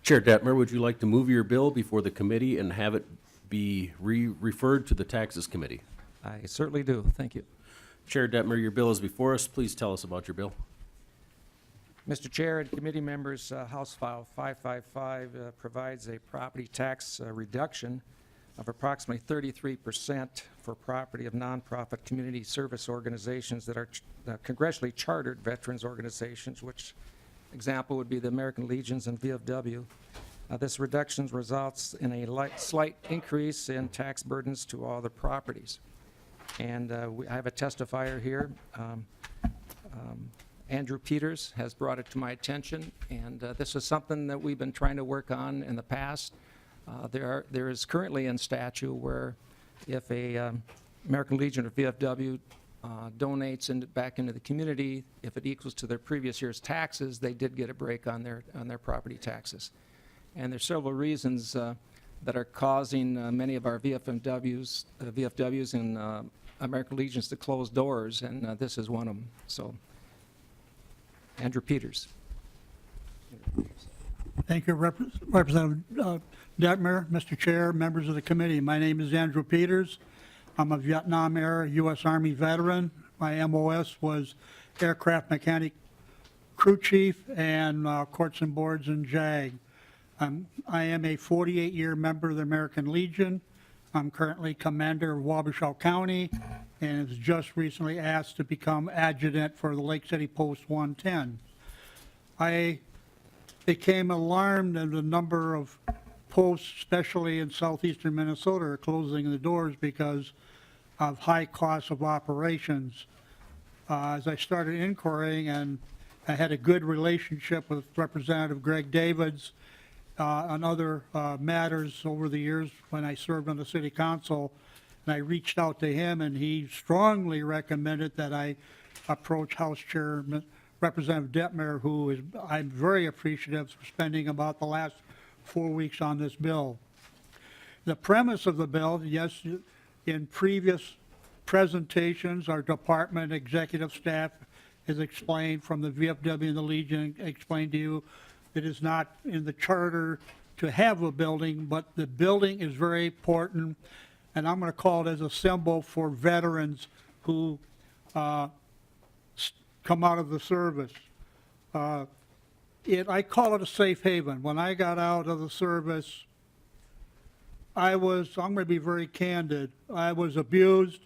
Chair Detmer, would you like to move your bill before the committee and have it be referred to the Taxes Committee? I certainly do. Thank you. Chair Detmer, your bill is before us. Please tell us about your bill. Mr. Chair and committee members, House File 555 provides a property tax reduction of approximately 33% for property of nonprofit community service organizations that are congressionally chartered veterans organizations, which example would be the American Legions and VFW. This reduction results in a slight increase in tax burdens to all the properties. And I have a testifier here. Andrew Peters has brought it to my attention, and this is something that we've been trying to work on in the past. There is currently in statute where if a American Legion or VFW donates back into the community, if it equals to their previous year's taxes, they did get a break on their property taxes. And there's several reasons that are causing many of our VFWs and American Legions to close doors, and this is one of them. So, Andrew Peters. Thank you, Representative Detmer, Mr. Chair, members of the committee. My name is Andrew Peters. I'm a Vietnam-era U.S. Army veteran. My MOS was aircraft mechanic crew chief and courts and boards in JAG. I am a 48-year member of the American Legion. I'm currently commander of Wabasha County and was just recently asked to become adjutant for the Lake City Post 110. I became alarmed at the number of posts, especially in southeastern Minnesota, are closing the doors because of high costs of operations. As I started inquiring, and I had a good relationship with Representative Greg Davids on other matters over the years when I served on the city council, and I reached out to him, and he strongly recommended that I approach House Chair Representative Detmer, who is, I'm very appreciative for spending about the last 4 weeks on this bill. The premise of the bill, yes, in previous presentations, our department executive staff has explained from the VFW and the Legion, explained to you it is not in the charter to have a building, but the building is very important, and I'm going to call it as a symbol for veterans who come out of the service. I call it a safe haven. When I got out of the service, I'm going to be very candid, I was abused,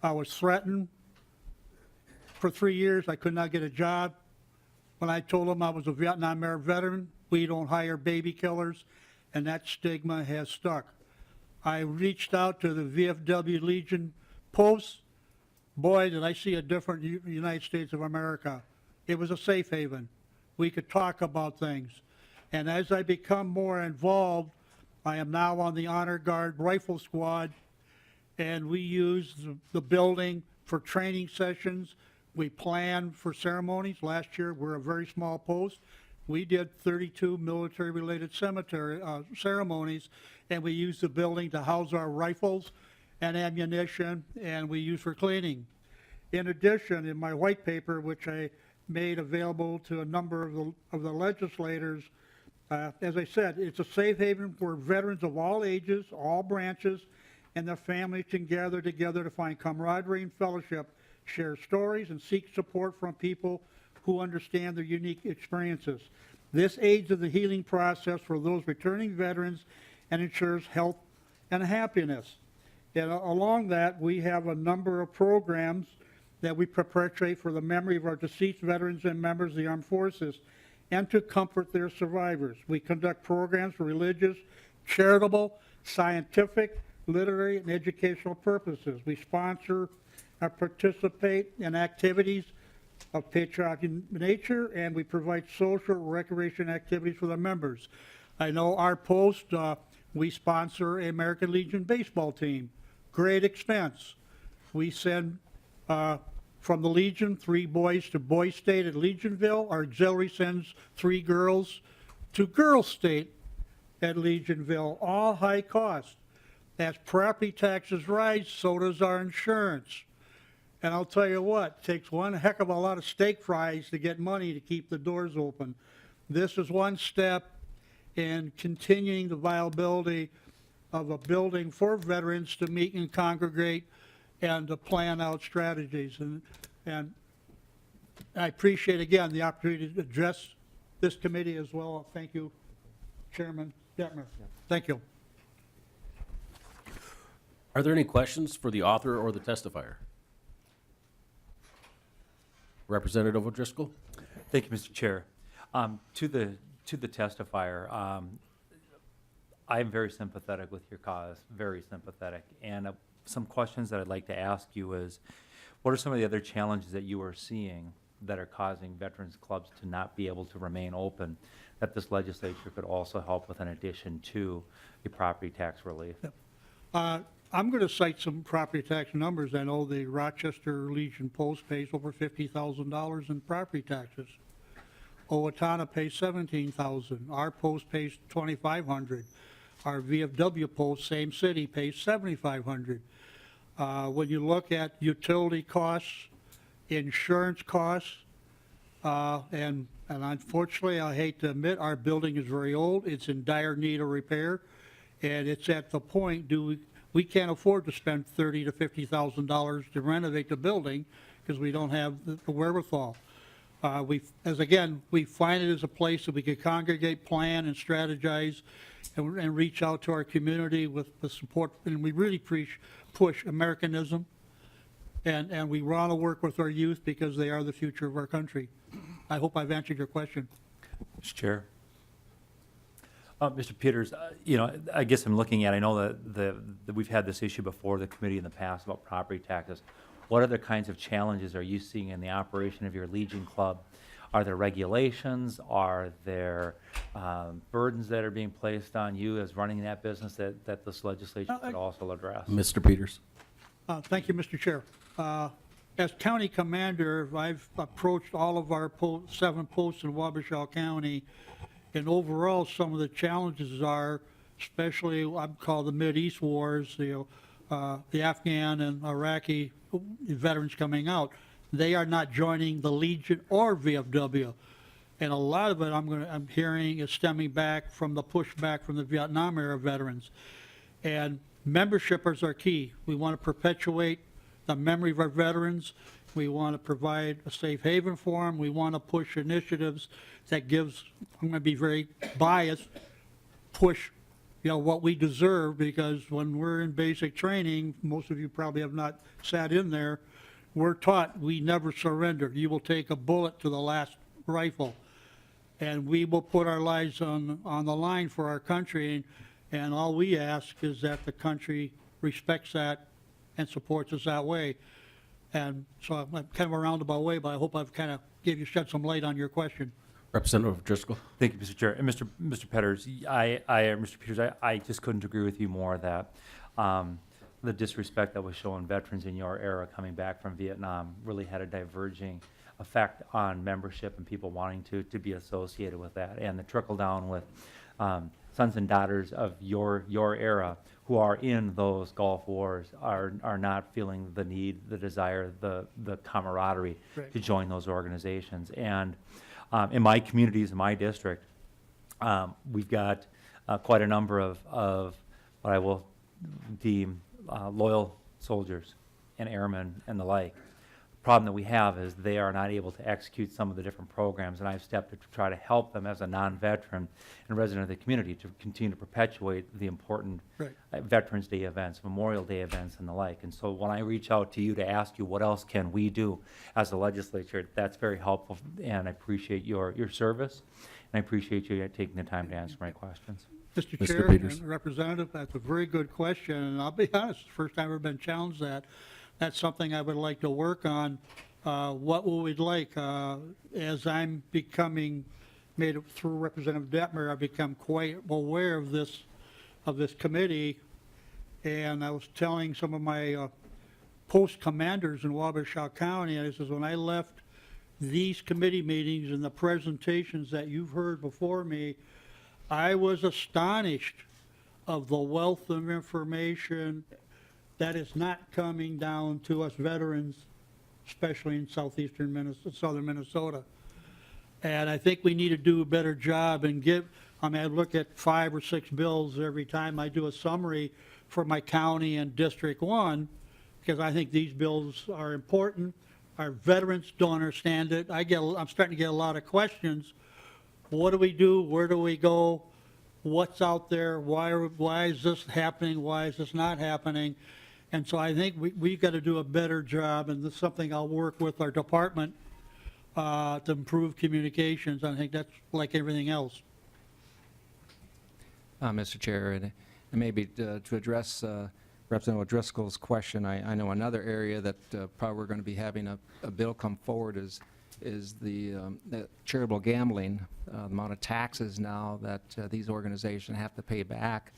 I was threatened. For 3 years, I could not get a job. When I told them I was a Vietnam-era veteran, we don't hire baby killers, and that stigma has stuck. I reached out to the VFW Legion posts. Boy, did I see a different United States of America. It was a safe haven. We could talk about things. And as I become more involved, I am now on the Honor Guard Rifle Squad, and we use the building for training sessions. We plan for ceremonies. Last year, we're a very small post. We did 32 military-related ceremonies, and we used the building to house our rifles and ammunition, and we use for cleaning. In addition, in my white paper, which I made available to a number of the legislators, as I said, it's a safe haven where veterans of all ages, all branches, and their families can gather together to find camaraderie and fellowship, share stories, and seek support from people who understand their unique experiences. This aids in the healing process for those returning veterans and ensures health and happiness. And along that, we have a number of programs that we perpetuate for the memory of our deceased veterans and members of the armed forces and to comfort their survivors. We conduct programs for religious, charitable, scientific, literary, and educational purposes. We sponsor and participate in activities of patriotic nature, and we provide social recreation activities for the members. I know our post, we sponsor an American Legion baseball team. Great expense. We send from the Legion 3 boys to Boys State at Legionville. Our auxiliary sends 3 girls to Girls State at Legionville, all high cost. As property taxes rise, so does our insurance. And I'll tell you what, it takes one heck of a lot of steak fries to get money to keep the doors open. This is one step in continuing the viability of a building for veterans to meet and congregate and to plan out strategies. And I appreciate, again, the opportunity to address this committee as well. Thank you, Chairman Detmer. Thank you. Are there any questions for the author or the testifier? Representative O'Driscoll? Thank you, Mr. Chair. To the testifier, I am very sympathetic with your cause, very sympathetic. And some questions that I'd like to ask you is, what are some of the other challenges that you are seeing that are causing veterans clubs to not be able to remain open, that this legislature could also help with in addition to the property tax relief? I'm going to cite some property tax numbers. I know the Rochester Legion Post pays over $50,000 in property taxes. Owatonna pays $17,000. Our post pays $2,500. Our VFW post, same city, pays $7,500. When you look at utility costs, insurance costs, and unfortunately, I hate to admit, our building is very old. It's in dire need of repair, and it's at the point, we can't afford to spend $30,000 to $50,000 to renovate the building because we don't have the wherewithal. We find it as a place that we could congregate, plan, and strategize, and reach out to our community with the support. And we really push Americanism, and we want to work with our youth because they are the future of our country. I hope I've answered your question. Mr. Chair. Mr. Peters, I guess I'm looking at, I know that we've had this issue before the committee in the past about property taxes. What other kinds of challenges are you seeing in the operation of your Legion Club? Are there regulations? Are there burdens that are being placed on you as running that business that this legislation could also address? Mr. Peters? Thank you, Mr. Chair. As county commander, I've approached all of our 7 posts in Wabasha County, and overall, some of the challenges are, especially I'd call the Mideast wars, the Afghan and Iraqi veterans coming out. They are not joining the Legion or VFW, and a lot of it I'm hearing is stemming back from the pushback from the Vietnam era veterans. And membership is our key. We want to perpetuate the memory of our veterans. We want to provide a safe haven for them. We want to push initiatives that gives, I'm going to be very biased, push, what we deserve, because when we're in basic training, most of you probably have not sat in there, we're taught we never surrender. You will take a bullet to the last rifle, and we will put our lives on the line for our country, and all we ask is that the country respects that and supports us that way. And so I'm kind of a roundabout way, but I hope I've kind of shed some light on your question. Representative O'Driscoll? Thank you, Mr. Chair. And Mr. Peters, Mr. Peters, I just couldn't agree with you more that the disrespect that was shown veterans in your era coming back from Vietnam really had a diverging effect on membership and people wanting to be associated with that. And the trickle down with sons and daughters of your era who are in those Gulf wars are not feeling the need, the desire, the camaraderie Right. to join those organizations. And in my communities, in my district, we've got quite a number of what I will deem loyal soldiers and airmen and the like. The problem that we have is they are not able to execute some of the different programs, and I've stepped in to try to help them as a non-veteran and resident of the community to continue to perpetuate the important Right. Veterans Day events, Memorial Day events, and the like. And so when I reach out to you to ask you what else can we do as a legislature, that's very helpful, and I appreciate your service, and I appreciate you taking the time to answer my questions. Mr. Mr. Chair Peters. and Representative, that's a very good question, and I'll be honest, it's the first time I've ever been challenged that. That's something I would like to work on. What would we like? As I'm becoming, made it through Representative Detmer, I've become quite aware of this committee, and I was telling some of my post commanders in Wabasha County, and I says, when I left these committee meetings and the presentations that you've heard before me, I was astonished of the wealth of information that is not coming down to us veterans, especially in southern Minnesota. And I think we need to do a better job and give I mean, I look at 5 or 6 bills every time I do a summary for my county and District 1, because I think these bills are important. Our veterans don't understand it. I'm starting to get a lot of questions. What do we do? Where do we go? What's out there? Why is this happening? Why is this not happening? And so I think we've got to do a better job, and this is something I'll work with our department to improve communications. I think that's like everything else. Mr. Chair, and maybe to address Representative Driscoll's question, I know another area that probably we're going to be having a bill come forward is the charitable gambling, the amount of taxes now that these organizations have to pay back,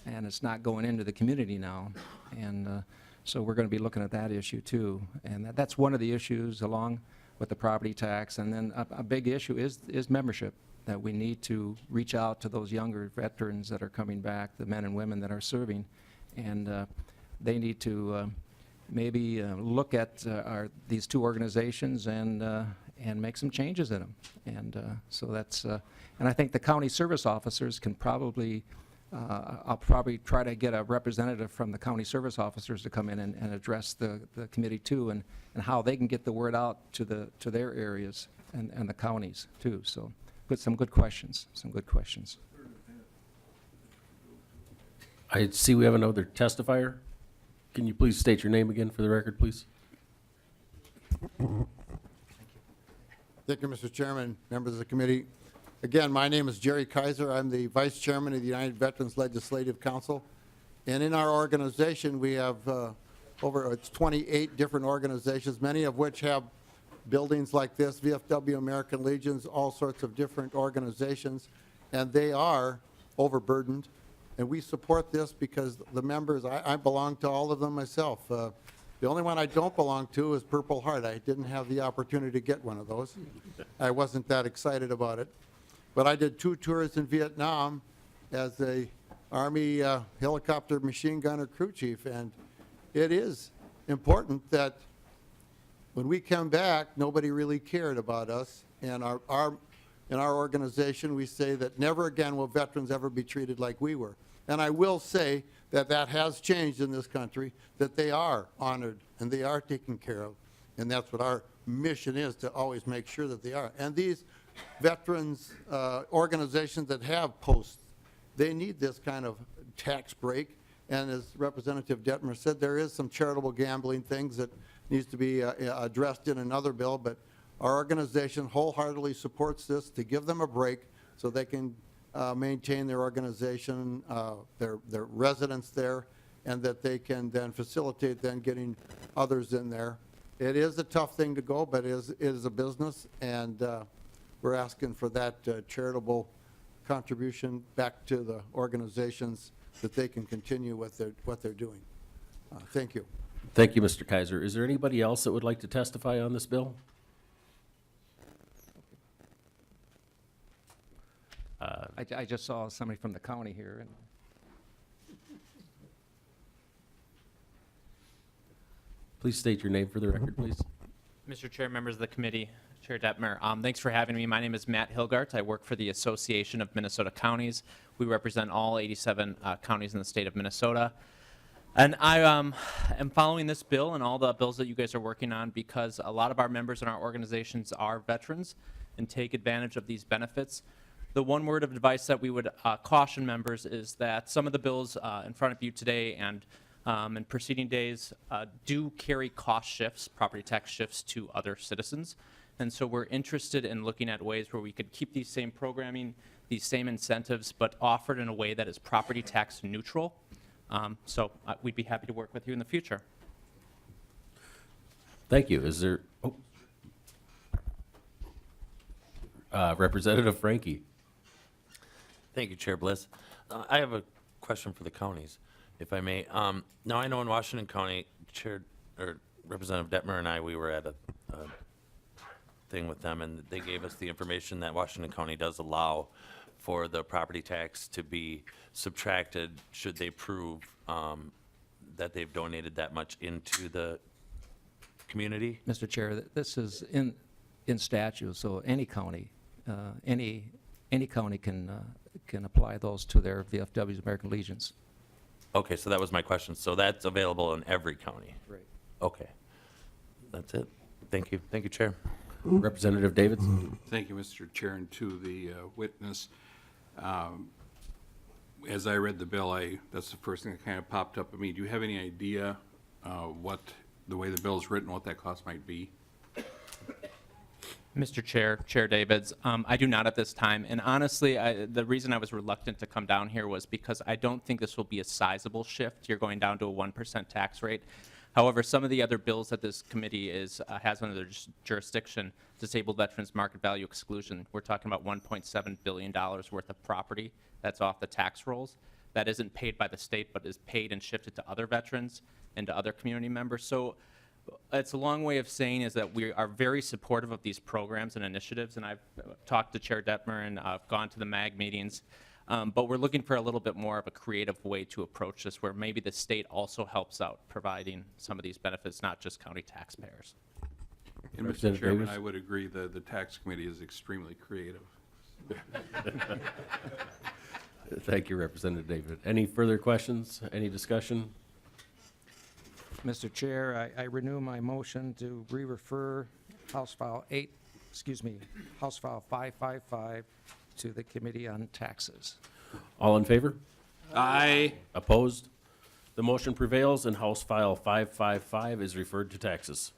and it's not going into the community now. And so we're going to be looking at that issue too. And that's one of the issues along with the property tax. And then a big issue is membership, that we need to reach out to those younger veterans that are coming back, the men and women that are serving, and they need to maybe look at these two organizations and make some changes in them. And so that's, and I think the county service officers can probably, I'll probably try to get a representative from the county service officers to come in and address the committee too, and how they can get the word out to their areas and the counties too. So. Some good questions, I see we have another testifier. Can you please state your name again for the record, please? Thank you, Mr. Chairman, members of the committee. Again, my name is Jerry Kaiser. I'm the Vice Chairman of the United Veterans Legislative Council. And in our organization, we have it's 28 different organizations, many of which have buildings like this, VFW, American Legions, all sorts of different organizations, and they are overburdened. And we support this because the members, I belong to all of them myself. The only one I don't belong to is Purple Heart. I didn't have the opportunity to get one of those. I wasn't that excited about it. But I did 2 tours in Vietnam as a Army helicopter machine gunner crew chief, and it is important that when we come back, nobody really cared about us. And in our organization, we say that never again will veterans ever be treated like we were. And I will say that that has changed in this country, that they are honored and they are taken care of. And that's what our mission is, to always make sure that they are. And these veterans organizations that have posts, they need this kind of tax break. And as Representative Detmer said, there is some charitable gambling things that needs to be addressed in another bill, but our organization wholeheartedly supports this to give them a break so they can maintain their organization, their residents there, and that they can then facilitate then getting others in there. It is a tough thing to go, but it is a business, and we're asking for that charitable contribution back to the organizations that they can continue with what they're doing. Thank you. Thank you, Mr. Kaiser. Is there anybody else that would like to testify on this bill? I just saw somebody from the county here. And Please state your name for the record, please. Mr. Chair, members of the committee, Chair Detmer, thanks for having me. My name is Matt Hilgart. I work for the Association of Minnesota Counties. We represent all 87 counties in the state of Minnesota. And I am following this bill and all the bills that you guys are working on because a lot of our members in our organizations are veterans and take advantage of these benefits. The one word of advice that we would caution members is that some of the bills in front of you today and in preceding days do carry cost shifts, property tax shifts to other citizens. And so we're interested in looking at ways where we could keep these same programming, these same incentives, but offered in a way that is property tax neutral. So we'd be happy to work with you in the future. Thank you. Is there, Representative Frankie? Thank you, Chair Bliss. I have a question for the counties, if I may. Now, I know in Washington County, Representative Detmer and I, we were at a thing with them, and they gave us the information that Washington County does allow for the property tax to be subtracted should they prove that they've donated that much into the community. Mr. Chair, this is in statute, so any county, any county can can apply those to their VFWs, American Legions. Okay, so that was my question. So that's available in every county? Right. Okay. That's it. Thank you. Thank you, Chair. Representative Davids? Thank you, Mr. Chair, and to the witness. As I read the bill, that's the first thing that kind of popped up at me. Do you have any idea what, the way the bill is written, what that cost might be? Mr. Chair, Chair Davids, I do not at this time. And honestly, the reason I was reluctant to come down here was because I don't think this will be a sizable shift. You're going down to a 1% tax rate. However, some of the other bills that this committee has under their jurisdiction, disabled veterans market value exclusion, we're talking about $1.7 billion worth of property that's off the tax rolls. That isn't paid by the state, but is paid and shifted to other veterans and to other community members. So it's a long way of saying is that we are very supportive of these programs and initiatives, and I've talked to Chair Detmer and I've gone to the MAG meetings, but we're looking for a little bit more of a creative way to approach this, where maybe the state also helps out providing some of these benefits, not just county taxpayers. And Mr. Representative Chairman, Davis? I would agree that the tax committee is extremely creative. Thank you, Representative David. Any further questions? Any discussion? Mr. Chair, I renew my motion to re-refer House File 555 to the Committee on Taxes. All in favor? Aye. Opposed? The motion prevails and House File 555 is referred to taxes.